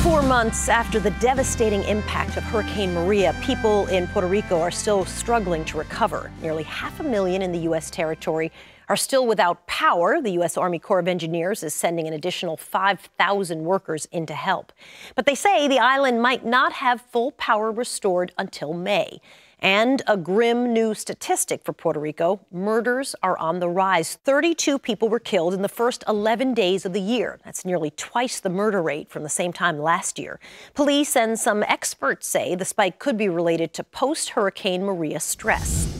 4 months after the devastating impact of Hurricane Maria, people in Puerto Rico are still struggling to recover. Nearly 500,000 in the U.S. territory are still without power. The U.S. Army Corps of Engineers is sending an additional 5,000 workers in to help. But they say the island might not have full power restored until May. And a grim new statistic for Puerto Rico: murders are on the rise. 32 people were killed in the first 11 days of the year. That's nearly twice the murder rate from the same time last year. Police and some experts say the spike could be related to post-Hurricane Maria stress.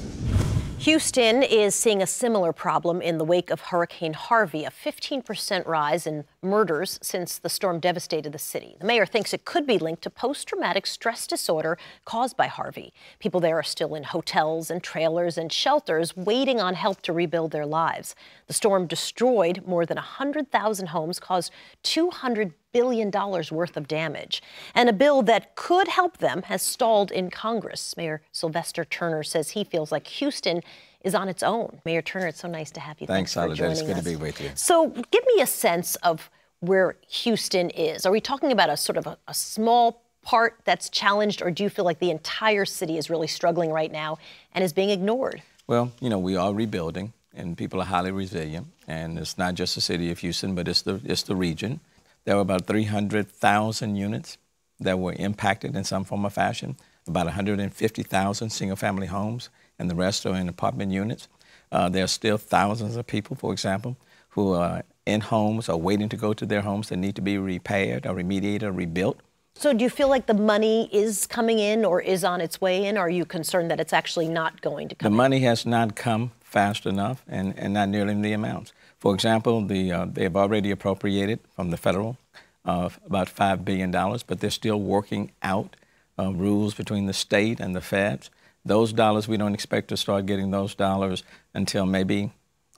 Houston is seeing a similar problem in the wake of Hurricane Harvey, a 15% rise in murders since the storm devastated the city. The mayor thinks it could be linked to post-traumatic stress disorder caused by Harvey. People there are still in hotels and trailers and shelters waiting on help to rebuild their lives. The storm destroyed more than 100,000 homes, caused $200 billion worth of damage. And a bill that could help them has stalled in Congress. Mayor Sylvester Turner says he feels like Houston is on its own. Mayor Turner, it's so nice to have you. Thanks, for joining us. It's good to be with you. So give me a sense of where Houston is. Are we talking about a sort of a small part that's challenged, or do you feel like the entire city is really struggling right now and is being ignored? Well, you know, we are rebuilding, and people are highly resilient. And it's not just the city of Houston, but it's the region. There were about 300,000 units that were impacted in some form or fashion, about 150,000 single-family homes, and the rest are in apartment units. There are still thousands of people, for example, who are in homes or waiting to go to their homes that need to be repaired or remediated or rebuilt. So do you feel like the money is coming in or is on its way in? Or are you concerned that it's actually not going to come in? The money has not come fast enough and not nearly in the amounts. For example, they've already appropriated from the federal about $5 billion, but they're still working out rules between the state and the feds. Those dollars, we don't expect to start getting those dollars until maybe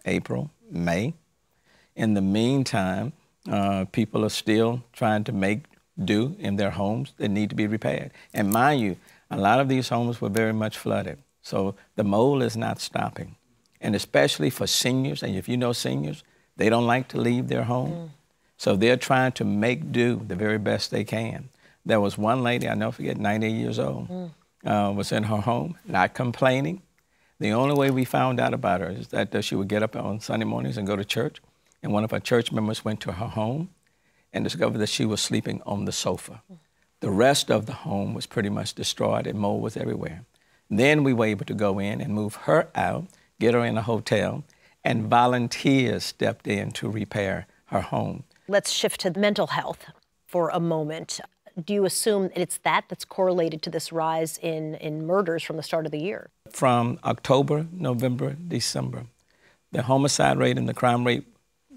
April, May. In the meantime, people are still trying to make do in their homes that need to be repaired. And mind you, a lot of these homes were very much flooded. So the mold is not stopping. And especially for seniors, and if you know seniors, they don't like to leave their home. So they're trying to make do the very best they can. There was one lady, I'll never forget, 98 years old, was in her home, not complaining. The only way we found out about her is that she would get up on Sunday mornings and go to church, and one of her church members went to her home and discovered that she was sleeping on the sofa. The rest of the home was pretty much destroyed and mold was everywhere. Then we were able to go in and move her out, get her in a hotel, and volunteers stepped in to repair her home. Let's shift to mental health for a moment. Do you assume it's that's correlated to this rise in murders from the start of the year? From October, November, December, the homicide rate and the crime rate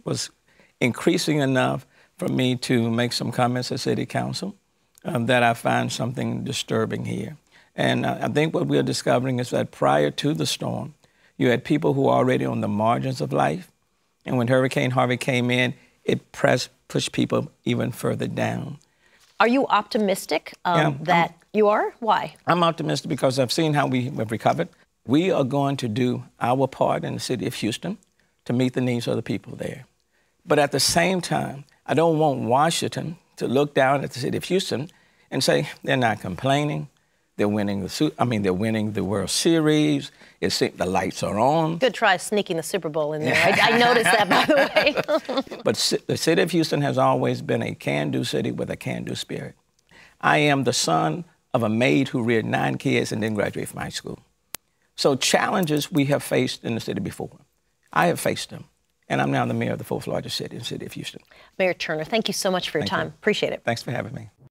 was increasing enough for me to make some comments at City Council that I find something disturbing here. And I think what we're discovering is that prior to the storm, you had people who were already on the margins of life. And when Hurricane Harvey came in, it pushed people even further down. Are you optimistic that you are? Why? I'm optimistic because I've seen how we have recovered. We are going to do our part in the city of Houston to meet the needs of the people there. But at the same time, I don't want Washington to look down at the city of Houston and say they're not complaining. They're winning the World Series. The lights are on. Good try sneaking the Super Bowl in there. I noticed that, by the way. But the city of Houston has always been a can-do city with a can-do spirit. I am the son of a maid who reared 9 kids and didn't graduate from high school. So challenges we have faced in the city before. I have faced them. And I'm now the mayor of the 4th largest city in the city of Houston. Mayor Turner, thank you so much for your time. Appreciate it. Thanks for having me.